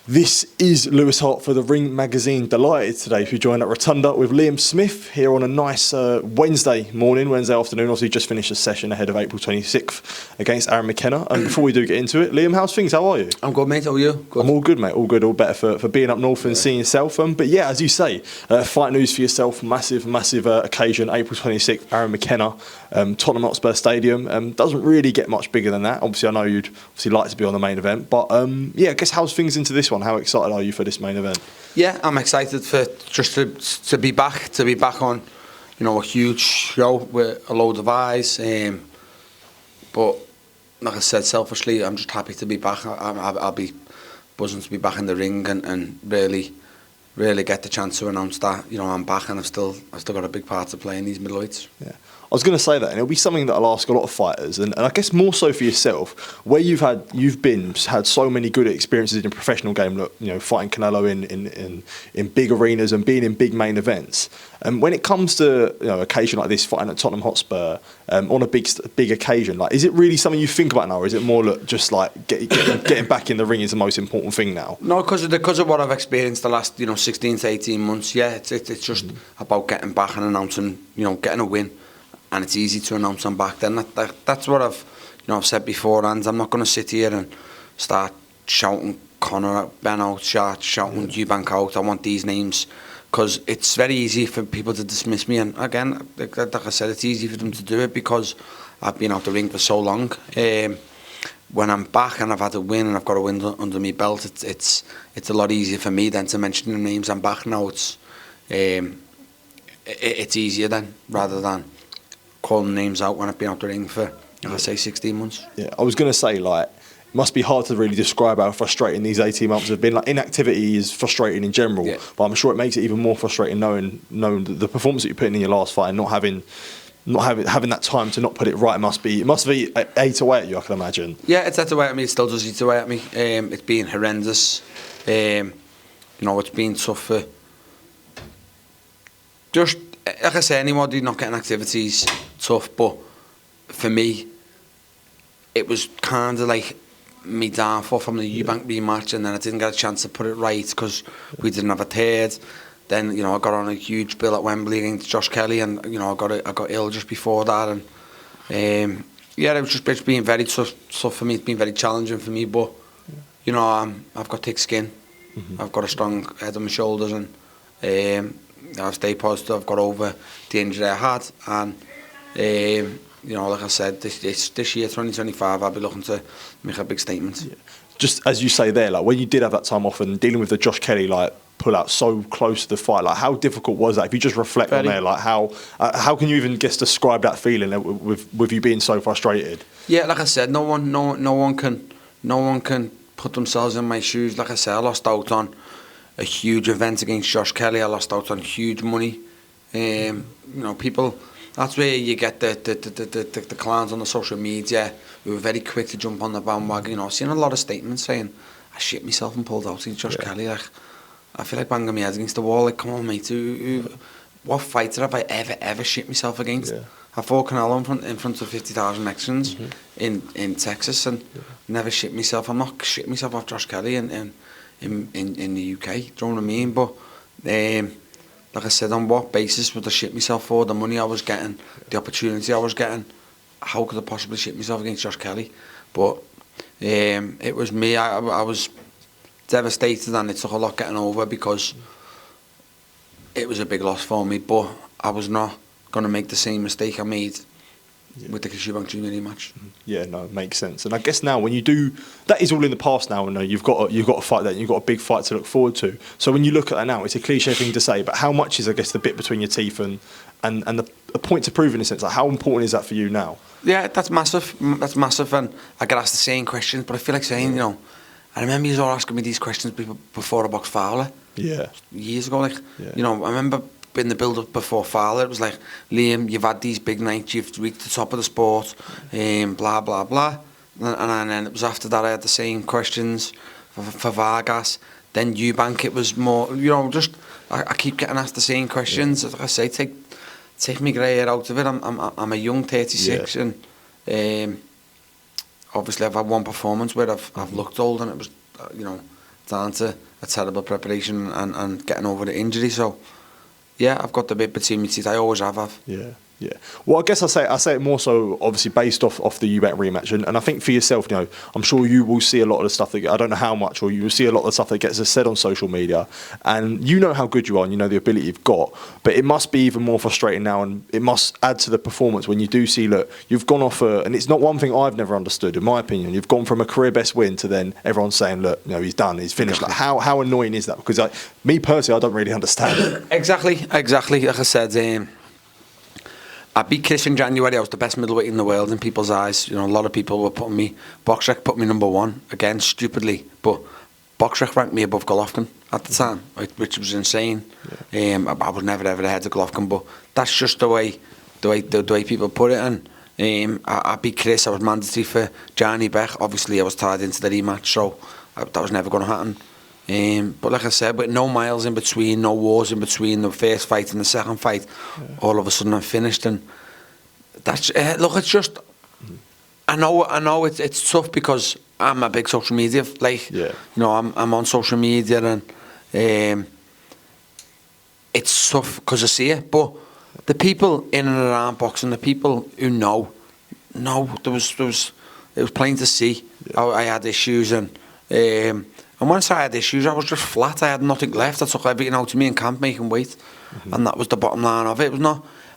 This is Lewis Hart for the Ring Magazine. Delighted today to be joined at Rotunda with Liam Smith here on a nice Wednesday afternoon. Obviously just finished a session ahead of April 26th against Aaron McKenna. And before we do get into it, Liam, how's things? How are you? I'm good, mate. How are you? Good. I'm all good, mate. All good, all better for being up north and seeing yourself. But yeah, as you say, fight news for yourself. Massive occasion. April 26th, Aaron McKenna, Tottenham Hotspur Stadium. Doesn't really get much bigger than that. Obviously, I know you'd like to be on the main event. But yeah, I guess how's things into this one? How excited are you for this main event? Yeah, I'm excited for just to be back on, a huge show with a load of eyes. But like I said, selfishly, I'm just happy to be back. I'll be buzzing to be back in the ring and really get the chance to announce that I'm back and I've still got a big part to play in these middleweights. Yeah. I was going to say that, and it'll be something that I'll ask a lot of fighters, and I guess more so for yourself, where you've had so many good experiences in the professional game. Look, fighting Canelo in big arenas and being in big main events. And when it comes to occasion like this, fighting at Tottenham Hotspur on a big occasion, like, is it really something you think about now, or is it more just like getting back in the ring is the most important thing now? No, because of what I've experienced the last 16 to 18 months. Yeah, it's just about getting back and announcing, getting a win. And it's easy to announce I'm back. Then that's what I've said before, and I'm not going to sit here and start shouting Conor, Benn out, shouting Eubank out. I want these names because it's very easy for people to dismiss me. And again, like I said, it's easy for them to do it because I've been out the ring for so long. When I'm back and I've had a win and I've got a win under my belt, it's a lot easier for me than to mention the names. I'm back now. It's easier then rather than calling names out when I've been out the ring for, 16 months. Yeah, I was going to say, it must be hard to really describe how frustrating these 18 months have been. Inactivity is frustrating in general, but I'm sure it makes it even more frustrating knowing the performance that you put in your last fight and not having that time to not put it right. It must be ate away at you, I can imagine. Yeah, it's ate away at me. It still does eat away at me. It's been horrendous. It's been tough for just, like I say, anybody not getting activities, tough, but for me, it was kind of like me downfall from the Eubank rematch, and then I didn't get a chance to put it right because we didn't have a third. Then I got on a huge bill at Wembley against Josh Kelly, and I got ill just before that, and it's been very tough for me. It's been very challenging for me, but I've got thick skin, I've got a strong head on my shoulders, and I've stayed positive. I've got over the injury I had, and like I said, this year 2025, I'll be looking to make a big statement. Yeah. Just as you say there, when you did have that time off and dealing with the Josh Kelly pull out so close to the fight, how difficult was that? If you just reflect on there, how can you even describe that feeling with you being so frustrated? Yeah, like I said, no one can put themselves in my shoes. Like I said, I lost out on a huge event against Josh Kelly. I lost out on huge money. People. That's where you get the clowns on the social media who are very quick to jump on the bandwagon. I've seen a lot of statements saying I shit myself and pulled out against Josh Kelly. I feel like banging my head against the wall. Come on, mate. What fighter have I ever shit myself against? Yeah. I fought Canelo in front of 50,000 Mexicans in Texas and never shit myself. I'm not shitting myself off Josh Kelly in the UK. Do you know what I mean? But like I said, on what basis would I shit myself for? The money I was getting, the opportunity I was getting, how could I possibly shit myself against Josh Kelly? But it was me. I was devastated, and it took a lot getting over because it was a big loss for me. But I was not going to make the same mistake I made with the Eubank Jr match. Yeah, no, it makes sense. And I guess now when you do, that is all in the past now, and you've got a fight that you've got a big fight to look forward to. So when you look at that now, it's a cliche thing to say, but how much is, I guess, the bit between your teeth and a point to prove in a sense? How important is that for you now? Yeah, that's massive. That's massive, and I get asked the same questions, but I feel like saying, I remember you all asking me these questions before I boxed Fowler. Yeah. Years ago, I remember in the build-up before Fowler, it was like, Liam, you've had these big nights, you've reached the top of the sport, blah, blah, blah. And then it was after that I had the same questions for Vargas. Then Eubank, it was more, I keep getting asked the same questions. Like I say, take me grey hair out of it. I'm a young 36, and obviously I've had one performance where I've looked old, and it was, down to a terrible preparation and getting over the injury. So, yeah, I've got the bit between my teeth. I always have. Yeah. Yeah. Well, I guess I say it more so obviously based off the Eubank rematch, and I think for yourself, you know, I'm sure you will see a lot of the stuff that I don't know how much, or you will see a lot of the stuff that gets said on social media, and you know how good you are, and you know the ability you've got, but it must be even more frustrating now, and it must add to the performance when you do see, look, you've gone off and it's not one thing I've never understood, in my opinion. You've gone from a career best win to then everyone's saying, look, you know, he's done, he's finished. Like, how annoying is that? Because me personally, I don't really understand it. Exactly. Like I said. I beat Chris in January. I was the best middleweight in the world in people's eyes. You know, a lot of people were putting me, BoxRec put me number 1, again, stupidly, but BoxRec ranked me above Golovkin at the time, which was insane. Yeah. I was never ever ahead of Golovkin, but that's just the way people put it. And I beat Chris. I was mandatory for Johnny Beck. Obviously, I was tied into the rematch, so that was never going to happen. But like I said, with no miles in between, no wars in between the first fight and the second fight, all of a sudden I'm finished. And that's look, it's just I know it's tough because I'm a big social media you know, I'm on social media, and it's tough because I see it. But the people in and around boxing, the people who know, it was plain to see how I had issues. And once I had issues, I was just flat. I had nothing left. I took everything out of me in camp, making weight, and that was the bottom line of it.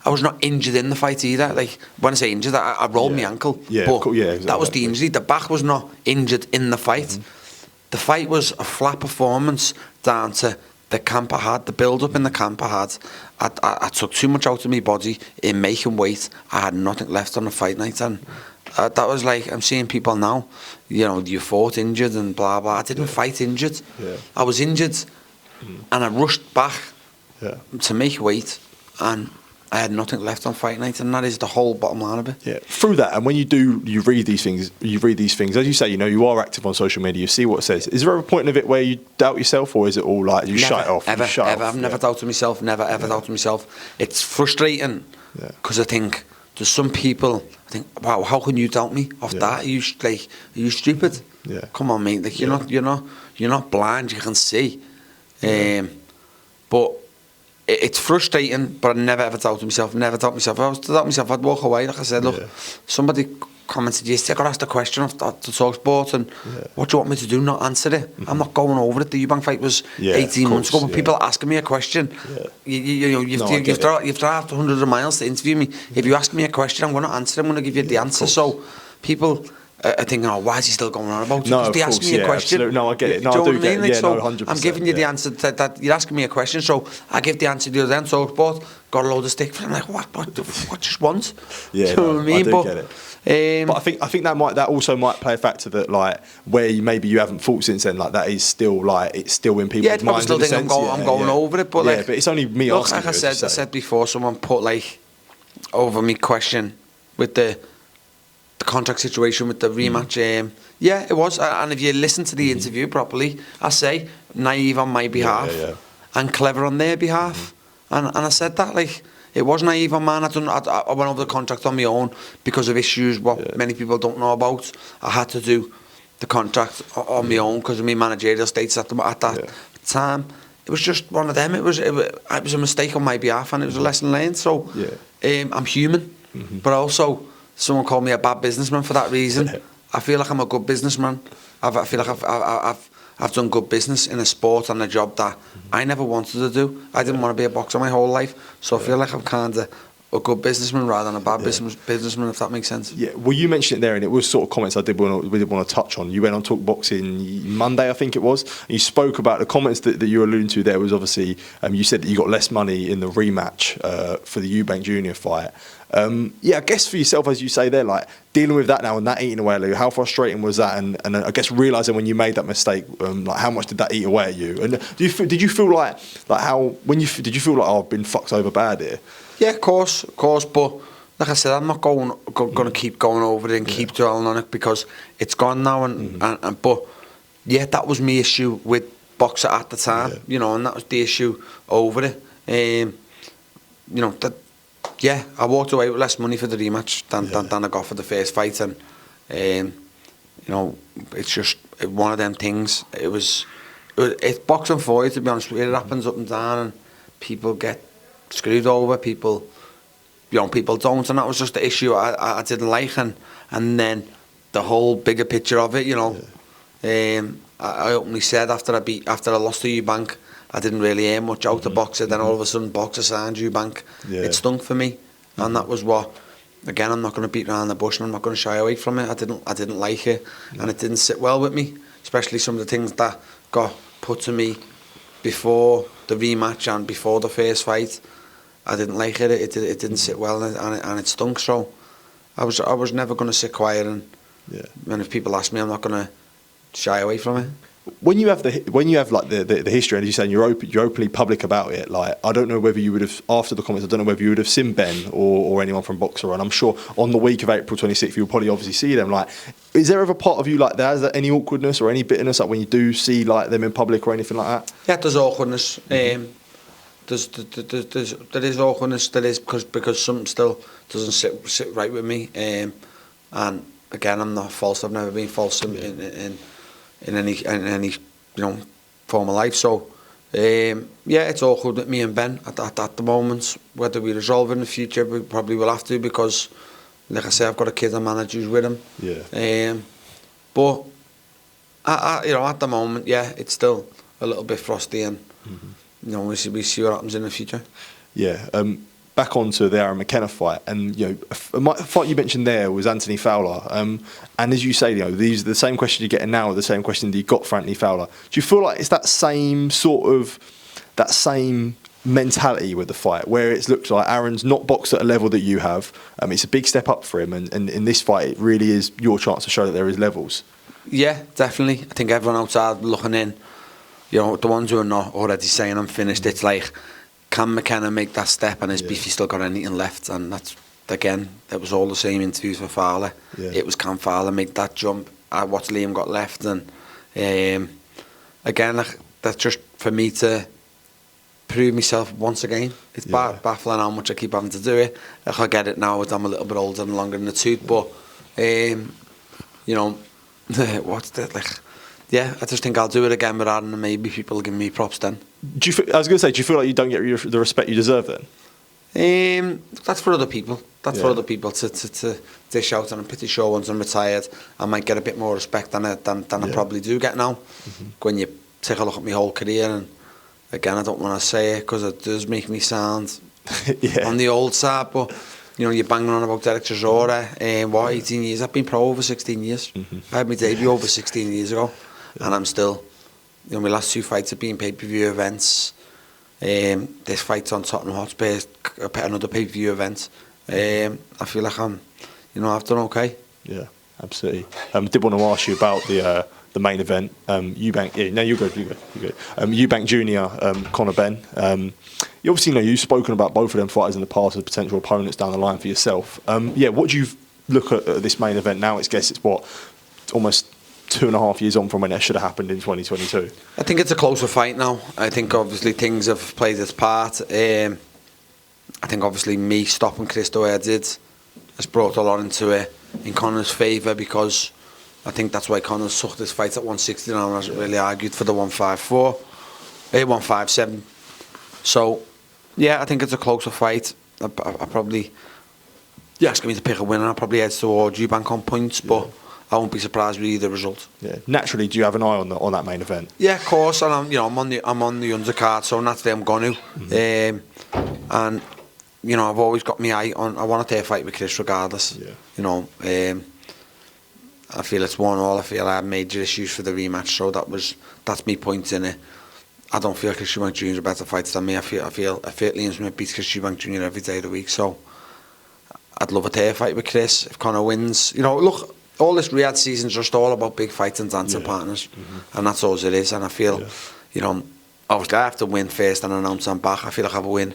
I was not injured in the fight either. Like, when I say injured, I rolled my ankle. Yeah, but exactly. That was the injury. The back was not injured in the fight. The fight was a flat performance down to the camp I had, the build-up in the camp I had. I took too much out of my body in making weight. I had nothing left on the fight night, and that was like, I'm seeing people now, you know, you fought injured and blah blah. I didn't fight injured. I was injured, and I rushed back to make weight, and I had nothing left on fight night, and that is the whole bottom line of it. Yeah. Through that, and when you read these things, as you say, you know, you are active on social media, you see what it says. Is there a point of it where you doubt yourself, or is it all like you shut it off? Ever. I've never doubted myself. Never ever doubted myself. It's frustrating because I think there's some people. I think, wow, how can you doubt me off that? Are you stupid? Yeah. Come on, mate. Like, you're not blind. You can see. But it's frustrating. But I never ever doubted myself. Never doubted myself. If I was to doubt myself, I'd walk away. Like I said, look, somebody commented yesterday, I got asked a question of the talk sport, and what do you want me to do? Not answer it. I'm not going over it. The Eubank fight was 18 months ago, but people are asking me a question. You've drove hundreds of miles to interview me. If you ask me a question, I'm going to answer it. I'm going to give you the answer. So people are thinking, oh, why is he still going on about it? Because they ask me a question. Absolutely. No, I get it. No, do you know what I mean? Like, so 100%, I'm giving you the answer that you're asking me a question, so I give the answer the other end. So sport got a load of stick for it. I'm like, what just once? Yeah, do you know what I mean? I do get it. But I think that also might play a factor that, like, where maybe you haven't fought since then, like, that is still, like, it's still in people's minds. Still think I'm going over it, but but it's only me asking. Like I said before, someone put like over me question with the contract situation with the rematch. It was, and if you listen to the interview properly, I say naive on my behalf and clever on their behalf, and I said that, like, it was naive on mine. I went over the contract on my own because of issues what many people don't know about. I had to do the contract on my own because of my managerial status at that time. It was just one of them. It was a mistake on my behalf, and it was a lesson learned. So I'm human, but also someone called me a bad businessman for that reason. I feel like I'm a good businessman. I feel like I've done good business in a sport and a job that I never wanted to do. I didn't want to be a boxer my whole life, so I feel like I'm kind of a good businessman rather than a bad businessman, if that makes sense. Yeah, well, you mentioned it there, and it was sort of comments we did want to touch on. You went on Talk Boxing Monday, I think it was, and you spoke about the comments that you were alluding to there. Was obviously, you said that you got less money in the rematch for the Eubank Jr fight. I guess for yourself, as you say there, like, dealing with that now and that eating away at you, how frustrating was that? And I guess realising when you made that mistake, like, how much did that eat away at you? And did you feel like did you feel like, oh, I've been fucked over bad here? Yeah, of course, but like I said, I'm not going to keep going over it and keep dwelling on it because it's gone now. But that was my issue with boxer at the time, and that was the issue over it. I walked away with less money for the rematch than I got for the first fight, and it's just one of them things. It was it's boxing for you, to be honest. It happens up and down, and people get screwed over. People don't, and that was just the issue I didn't like, and then the whole bigger picture of it, I openly said after I lost to Eubank, I didn't really earn much out of boxer. Then all of a sudden, boxer signed Eubank. Yeah. It stunk for me, and that was what. Again, I'm not going to beat around the bush, and I'm not going to shy away from it. I didn't like it, and it didn't sit well with me. Especially some of the things that got put to me before the rematch and before the first fight. I didn't like it. It didn't sit well, and it stunk. So I was never going to sit quiet, and if people ask me, I'm not going to shy away from it. When you have like the history, and as you say, you're openly public about it. Like, I don't know whether you would have, after the comments, I don't know whether you would have seen Benn or anyone from Boxer, and I'm sure on the week of April 26th you'll probably obviously see them. Like, is there ever part of you like that? Is there any awkwardness or any bitterness, like when you do see like them in public or anything like that? Yeah, there's awkwardness. There is awkwardness. There is because something still doesn't sit right with me. And again, I'm not false. I've never been false in any form of life. So it's awkward with me and Benn at the moment. Whether we resolve it in the future, we probably will have to, because, like I say, I've got a kid and manager who's with him. Yeah. But at the moment, it's still a little bit frosty, and we see what happens in the future. Yeah. Back onto the Aaron McKenna fight, and a fight you mentioned there was Anthony Fowler, and as you say, these are the same question you're getting now, are the same question that you got for Anthony Fowler. Do you feel like it's that same mentality with the fight, where it looks like Aaron's not boxed at a level that you have? It's a big step up for him, and in this fight, it really is your chance to show that there is levels. Yeah, definitely. I think everyone outside looking in, the ones who are not already saying I'm finished, it's like, can McKenna make that step, and has Beefy still got anything left? And that's, again, it was all the same interviews for Fowler. It was, can Fowler make that jump? What's Liam got left? And again, that's just for me to prove myself once again. It's baffling how much I keep having to do it. I get it now as I'm a little bit older and longer in the tooth, but what's that like? Yeah, I just think I'll do it again with Aaron, and maybe people will give me props then. I was going to say, do you feel like you don't get the respect you deserve then? That's for other people. That's for other people to dish out, and I'm pretty sure once I'm retired, I might get a bit more respect than I probably do get now. When you take a look at my whole career, and again, I don't want to say it because it does make me sound on the old side, but you're banging on about Derek Chisora, 18 years? I've been pro over 16 years. I had my debut over 16 years ago. And I'm still, my last 2 fights have been pay-per-view events. This fight's on Tottenham Hotspur, another pay-per-view event. I feel like I've done okay. Yeah, absolutely. Did want to ask you about the main event. Eubank, you're good. Eubank Jr, Conor Benn. You obviously you've spoken about both of them fighters in the past as potential opponents down the line for yourself. What do you look at this main event now? It's almost 2.5 years on from when it should have happened in 2022. I think it's a closer fight now. I think obviously things have played its part. I think obviously me stopping Chris the way I did has brought a lot into it in Conor's favour, because I think that's why Conor sucked his fight at 160 now and hasn't really argued for the 157. So I think it's a closer fight. I probably, asking me to pick a winner, I'll probably head towards Eubank on points, but I won't be surprised with either result. Yeah. Naturally, do you have an eye on that main event? Yeah, of course. And I'm on the undercard, so naturally I'm going to. And I've always got my eye on. I want to take a fight with Chris regardless. Yeah. I feel it's 1-1. I feel I had major issues for the rematch, so that's me point in it. I don't feel Chris Eubank Jr is a better fighter than me. I feel Liam Smith beats Chris Eubank Jr every day of the week. So I'd love to take a fight with Chris if Conor wins. Look. All this Riyadh season is just all about big fights and dancing partners, and that's all it is. And I feel, obviously I have to win first and announce I'm back. I feel like if I win,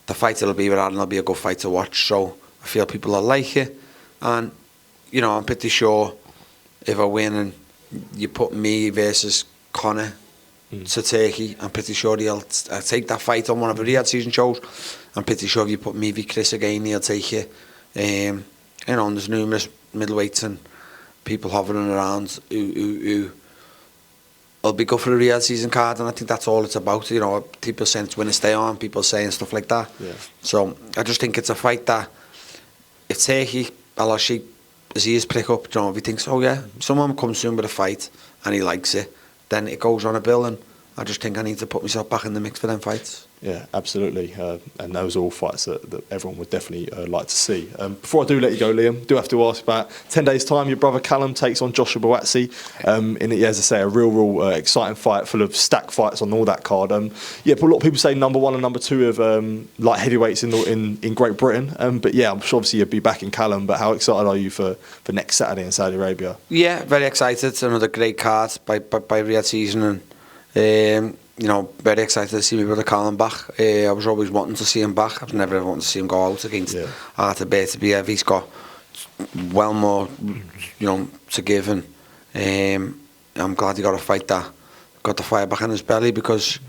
the fight it'll be with Aaron will be a good fight to watch. So I feel people will like it, and I'm pretty sure if I win and you put me versus Conor to Turkey, I'm pretty sure he'll take that fight on one of the Riyadh season shows. I'm pretty sure if you put me v Chris again, he'll take it. There's numerous middleweights and people hovering around who I'll be good for the real season card, and I think that's all it's about. You know, people saying it's win or stay on, people saying stuff like that. Yeah. So I just think it's a fight that if Turkey, Alashi, his ears prick up, you know, if he thinks, oh yeah, someone comes soon with a fight and he likes it, then it goes on a bill, and I just think I need to put myself back in the mix for them fights. Yeah, absolutely. And those are all fights that everyone would definitely like to see. Before I do let you go, Liam, do have to ask about 10 days' time, your brother Callum takes on Joshua Buatsi. As I say, a real exciting fight full of stacked fights on all that card. But a lot of people say number 1 and number 2 of light heavyweights in Great Britain. But yeah, I'm sure obviously you'll be back in Callum. But how excited are you for next Saturday in Saudi Arabia? Yeah, very excited. It's another great card by Riyadh Season, and you know, very excited to see my brother Colin back. I was always wanting to see him back. I've never wanted to see him go out against Hart to be. He's got well more, you know, to give, and I'm glad he got a fight that got the fire back in his belly, because,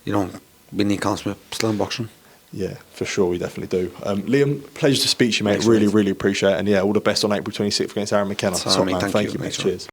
you know, we need Colin Smith still in boxing. Yeah, for sure, we definitely do. Liam, pleasure to speak to you, mate. Thanks, really, mate. really appreciate it. And yeah, all the best on April 26th against Aaron McKenna. Thank you, mate. mate. Cheers.